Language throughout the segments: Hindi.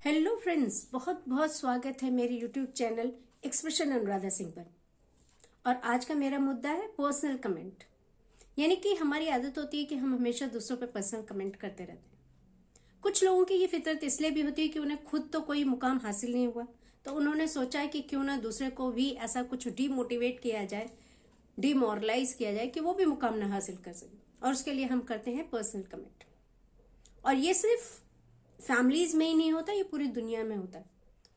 हेलो फ्रेंड्स, बहुत बहुत स्वागत है मेरे YouTube channel expression Anuradha Singh पर। और आज का मेरा मुद्दा है पर्सनल कमेंट। यानी कि हमारी आदत होती है कि हम हमेशा दूसरों पर पर्सनल कमेंट करते रहते हैं। कुछ लोगों की ये फितरत इसलिए भी होती है कि उन्हें खुद तो कोई मुकाम हासिल नहीं हुआ, तो उन्होंने सोचा है कि क्यों ना दूसरे को भी ऐसा कुछ डीमोटिवेट किया जाए, डिमोरलाइज किया जाए कि वो भी मुकाम ना हासिल कर सके। और उसके लिए हम करते हैं पर्सनल कमेंट। और ये सिर्फ फैमिलीज में ही नहीं होता, ये पूरी दुनिया में होता है।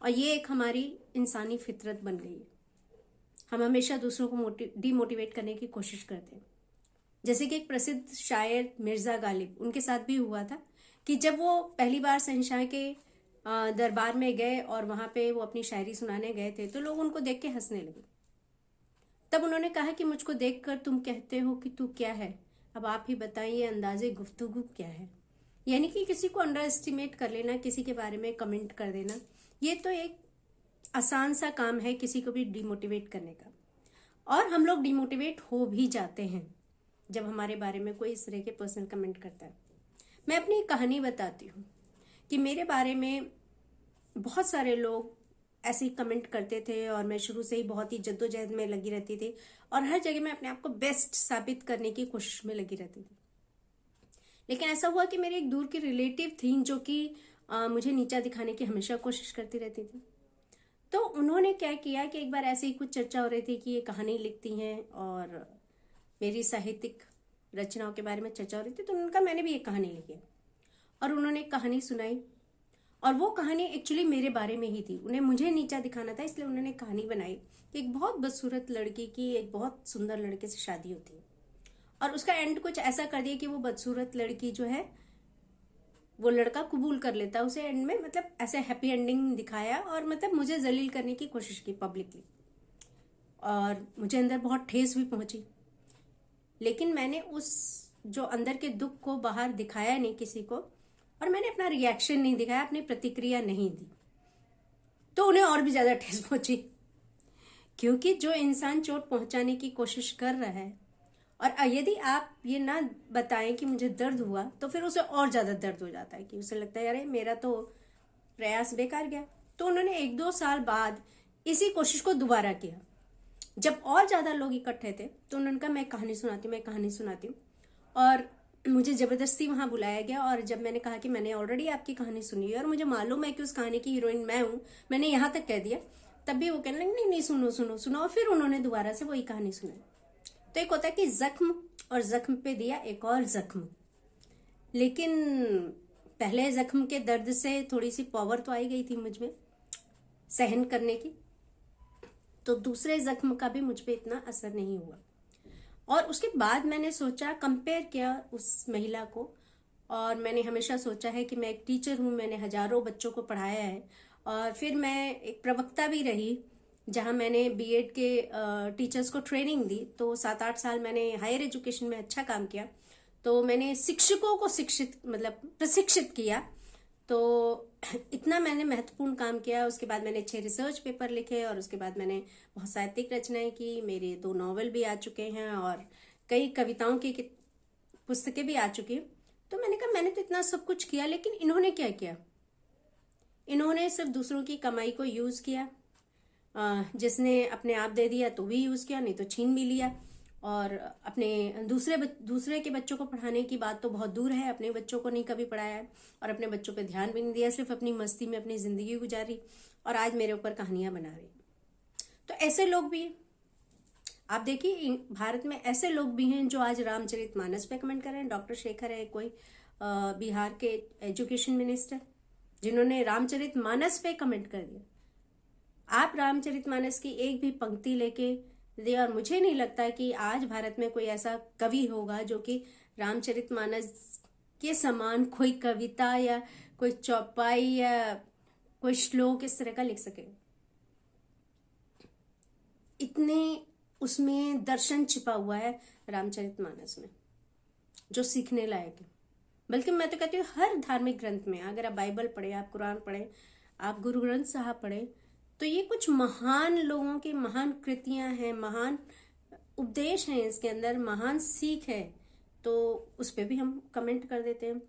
और ये एक हमारी इंसानी फितरत बन गई है। हम हमेशा दूसरों को डीमोटिवेट करने की कोशिश करते हैं। जैसे कि एक प्रसिद्ध शायर मिर्जा गालिब, उनके साथ भी हुआ था कि जब वो पहली बार शहंशाह के दरबार में गए और वहां पे वो अपनी शायरी सुनाने गए थे, तो लोग उनको देख के हंसने लगे। तब उन्होंने कहा कि मुझको देखकर तुम कहते हो कि तू क्या है, अब आप ही बताइए अंदाजे गुफ्तगू क्या है। यानी कि किसी को अंडर एस्टिमेट कर लेना, किसी के बारे में कमेंट कर देना, ये तो एक आसान सा काम है किसी को भी डिमोटिवेट करने का। और हम लोग डिमोटिवेट हो भी जाते हैं जब हमारे बारे में कोई इस तरह के पर्सनल कमेंट करता है। मैं अपनी एक कहानी बताती हूँ कि मेरे बारे में बहुत सारे लोग ऐसे ही कमेंट करते थे और मैं शुरू से ही बहुत ही जद्दोजहद में लगी रहती थी और हर जगह मैं अपने आप को बेस्ट साबित करने की कोशिश में लगी रहती थी। लेकिन ऐसा हुआ कि मेरी एक दूर की रिलेटिव थी जो कि मुझे नीचा दिखाने की हमेशा कोशिश करती रहती थी। तो उन्होंने क्या किया कि एक बार ऐसे ही कुछ चर्चा हो रही थी कि ये कहानी लिखती हैं और मेरी साहित्यिक रचनाओं के बारे में चर्चा हो रही थी, तो उनका मैंने भी एक कहानी लिखी और उन्होंने एक कहानी सुनाई। और वो कहानी एक्चुअली मेरे बारे में ही थी। उन्हें मुझे नीचा दिखाना था, इसलिए उन्होंने कहानी बनाई कि एक बहुत बदसूरत लड़की की एक बहुत सुंदर लड़के से शादी होती है और उसका एंड कुछ ऐसा कर दिया कि वो बदसूरत लड़की जो है वो लड़का कबूल कर लेता उसे एंड में, मतलब ऐसे हैप्पी एंडिंग दिखाया और मतलब मुझे जलील करने की कोशिश की पब्लिकली। और मुझे अंदर बहुत ठेस भी पहुंची, लेकिन मैंने उस जो अंदर के दुख को बाहर दिखाया नहीं किसी को, और मैंने अपना रिएक्शन नहीं दिखाया, अपनी प्रतिक्रिया नहीं दी। तो उन्हें और भी ज्यादा ठेस पहुंची, क्योंकि जो इंसान चोट पहुंचाने की कोशिश कर रहा है और यदि आप ये ना बताएं कि मुझे दर्द हुआ, तो फिर उसे और ज्यादा दर्द हो जाता है कि उसे लगता है अरे मेरा तो प्रयास बेकार गया। तो उन्होंने 1-2 साल बाद इसी कोशिश को दोबारा किया। जब और ज्यादा लोग इकट्ठे थे तो उन्होंने कहा मैं कहानी सुनाती हूँ। और मुझे जबरदस्ती वहां बुलाया गया और जब मैंने कहा कि मैंने ऑलरेडी आपकी कहानी सुनी है और मुझे मालूम है कि उस कहानी की हीरोइन मैं हूं, मैंने यहां तक कह दिया, तब भी वो कहने लगे नहीं नहीं सुनो सुनो सुनो। और फिर उन्होंने दोबारा से वही कहानी सुनाई। तो एक होता है कि जख्म, और जख्म पे दिया एक और जख्म। लेकिन पहले जख्म के दर्द से थोड़ी सी पावर तो आई गई थी मुझ में सहन करने की, तो दूसरे जख्म का भी मुझ पे इतना असर नहीं हुआ। और उसके बाद मैंने सोचा, कंपेयर किया उस महिला को, और मैंने हमेशा सोचा है कि मैं एक टीचर हूं, मैंने हजारों बच्चों को पढ़ाया है और फिर मैं एक प्रवक्ता भी रही जहां मैंने बीएड के टीचर्स को ट्रेनिंग दी। तो 7-8 साल मैंने हायर एजुकेशन में अच्छा काम किया, तो मैंने शिक्षकों को प्रशिक्षित किया। तो इतना मैंने महत्वपूर्ण काम किया। उसके बाद मैंने 6 रिसर्च पेपर लिखे और उसके बाद मैंने बहुत साहित्यिक रचनाएं की। मेरे 2 नॉवल भी आ चुके हैं और कई कविताओं की पुस्तकें भी आ चुकी हैं। तो मैंने कहा मैंने तो इतना सब कुछ किया, लेकिन इन्होंने क्या किया? इन्होंने सिर्फ दूसरों की कमाई को यूज किया। जिसने अपने आप दे दिया तो भी यूज किया, नहीं तो छीन भी लिया। और अपने दूसरे के बच्चों को पढ़ाने की बात तो बहुत दूर है, अपने बच्चों को नहीं कभी पढ़ाया है और अपने बच्चों पे ध्यान भी नहीं दिया, सिर्फ अपनी मस्ती में अपनी जिंदगी गुजारी और आज मेरे ऊपर कहानियां बना रही। तो ऐसे लोग भी आप देखिए, भारत में ऐसे लोग भी हैं जो आज रामचरितमानस पे कमेंट कर रहे हैं। डॉक्टर शेखर है कोई बिहार के एजुकेशन मिनिस्टर, जिन्होंने रामचरितमानस पे कमेंट कर दिया। आप रामचरितमानस की एक भी पंक्ति लेके दे, और मुझे नहीं लगता कि आज भारत में कोई ऐसा कवि होगा जो कि रामचरितमानस के समान कोई कविता या कोई चौपाई या कोई श्लोक इस तरह का लिख सके। इतने उसमें दर्शन छिपा हुआ है रामचरितमानस में जो सीखने लायक है। बल्कि मैं तो कहती हूँ हर धार्मिक ग्रंथ में, अगर आप बाइबल पढ़े, आप कुरान पढ़े, आप गुरु ग्रंथ साहब पढ़े, तो ये कुछ महान लोगों की महान कृतियां हैं, महान उपदेश हैं, इसके अंदर महान सीख है। तो उस पर भी हम कमेंट कर देते हैं।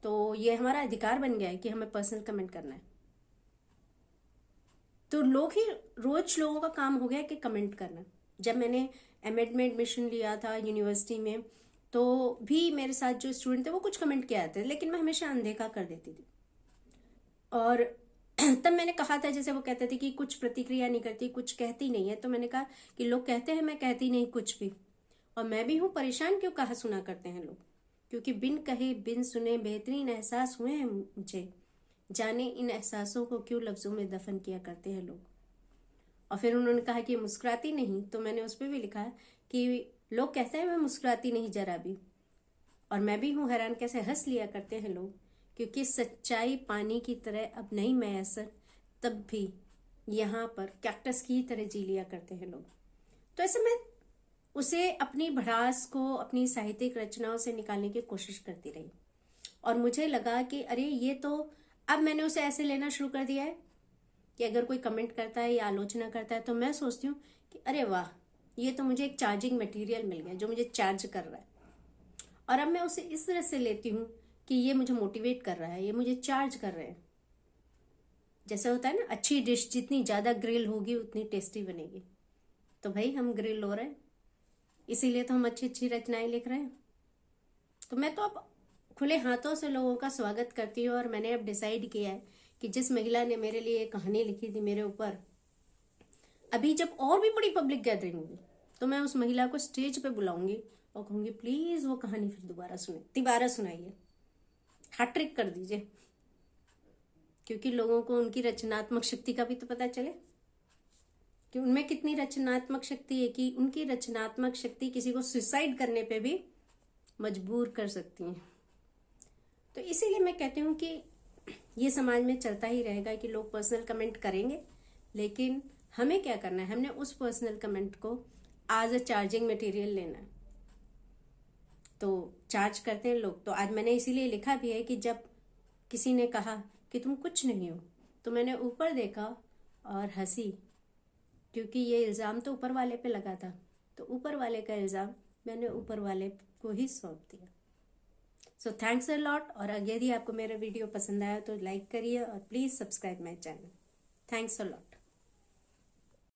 तो ये हमारा अधिकार बन गया है कि हमें पर्सनल कमेंट करना है। तो लोग ही रोज लोगों का काम हो गया कि कमेंट करना। जब मैंने एमएड में एडमिशन लिया था यूनिवर्सिटी में, तो भी मेरे साथ जो स्टूडेंट थे वो कुछ कमेंट किया थे, लेकिन मैं हमेशा अनदेखा कर देती थी। और तब मैंने कहा था, जैसे वो कहते थे कि कुछ प्रतिक्रिया नहीं करती, कुछ कहती नहीं है, तो मैंने कहा कि लोग कहते हैं मैं कहती नहीं कुछ भी, और मैं भी हूं परेशान, क्यों कहा सुना करते हैं लोग, क्योंकि बिन कहे बिन सुने बेहतरीन एहसास हुए हैं मुझे, जाने इन एहसासों को क्यों लफ्जों में दफन किया करते हैं लोग। और फिर उन्होंने कहा कि मुस्कुराती नहीं, तो मैंने उस पर भी लिखा कि लोग कहते हैं मैं मुस्कुराती नहीं जरा भी, और मैं भी हूं हैरान कैसे हंस लिया करते हैं लोग, क्योंकि सच्चाई पानी की तरह अब नहीं मैसर, तब भी यहाँ पर कैक्टस की तरह जी लिया करते हैं लोग। तो ऐसे मैं उसे अपनी भड़ास को अपनी साहित्यिक रचनाओं से निकालने की कोशिश करती रही, और मुझे लगा कि अरे ये तो, अब मैंने उसे ऐसे लेना शुरू कर दिया है कि अगर कोई कमेंट करता है या आलोचना करता है तो मैं सोचती हूँ कि अरे वाह, ये तो मुझे एक चार्जिंग मटेरियल मिल गया जो मुझे चार्ज कर रहा है, और अब मैं उसे इस तरह से लेती हूँ कि ये मुझे मोटिवेट कर रहा है, ये मुझे चार्ज कर रहे हैं। जैसे होता है ना, अच्छी डिश जितनी ज्यादा ग्रिल होगी उतनी टेस्टी बनेगी, तो भाई हम ग्रिल हो रहे हैं, इसीलिए तो हम अच्छी अच्छी रचनाएं लिख रहे हैं। तो मैं तो अब खुले हाथों से लोगों का स्वागत करती हूँ, और मैंने अब डिसाइड किया है कि जिस महिला ने मेरे लिए कहानी लिखी थी मेरे ऊपर, अभी जब और भी बड़ी पब्लिक गैदरिंग होगी तो मैं उस महिला को स्टेज पे बुलाऊंगी और कहूंगी प्लीज वो कहानी फिर दोबारा सुनाइए, हैट्रिक कर दीजिए, क्योंकि लोगों को उनकी रचनात्मक शक्ति का भी तो पता चले कि उनमें कितनी रचनात्मक शक्ति है, कि उनकी रचनात्मक शक्ति किसी को सुसाइड करने पे भी मजबूर कर सकती है। तो इसीलिए मैं कहती हूँ कि ये समाज में चलता ही रहेगा कि लोग पर्सनल कमेंट करेंगे, लेकिन हमें क्या करना है, हमने उस पर्सनल कमेंट को एज अ चार्जिंग मटेरियल लेना है। तो चार्ज करते हैं लोग, तो आज मैंने इसीलिए लिखा भी है कि जब किसी ने कहा कि तुम कुछ नहीं हो, तो मैंने ऊपर देखा और हंसी, क्योंकि ये इल्ज़ाम तो ऊपर वाले पे लगा था, तो ऊपर वाले का इल्ज़ाम मैंने ऊपर वाले को ही सौंप दिया। सो थैंक्स अ लॉट, और अगर यदि आपको मेरा वीडियो पसंद आया तो लाइक करिए और please subscribe my channel. Thanks a lot.